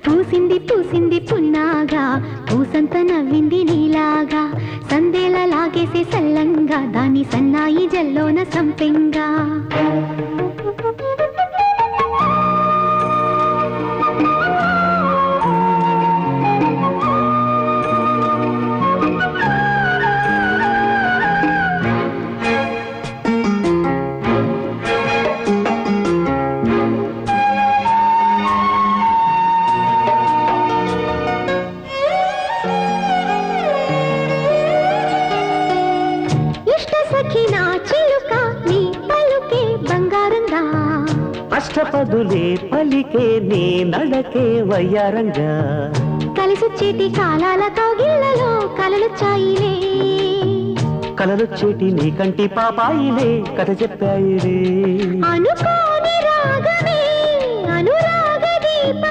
పూసింది పూసింది పున్నాగా పూసంత నవ్వింది నీలాగా సందేల లాగేసే సల్లంగా దాని సన్నాయి జల్లోన సంపెంగా అష్టపదులే పలికే నీ నడకే వయ్యారంగా కలిసొచ్చేటి కాలాల కౌగిళ్లలో కలలొచ్చాయిలే కలలొచ్చేటి నీ కంటి పాపాయిలే కథ చెప్పాయిలే అనుకో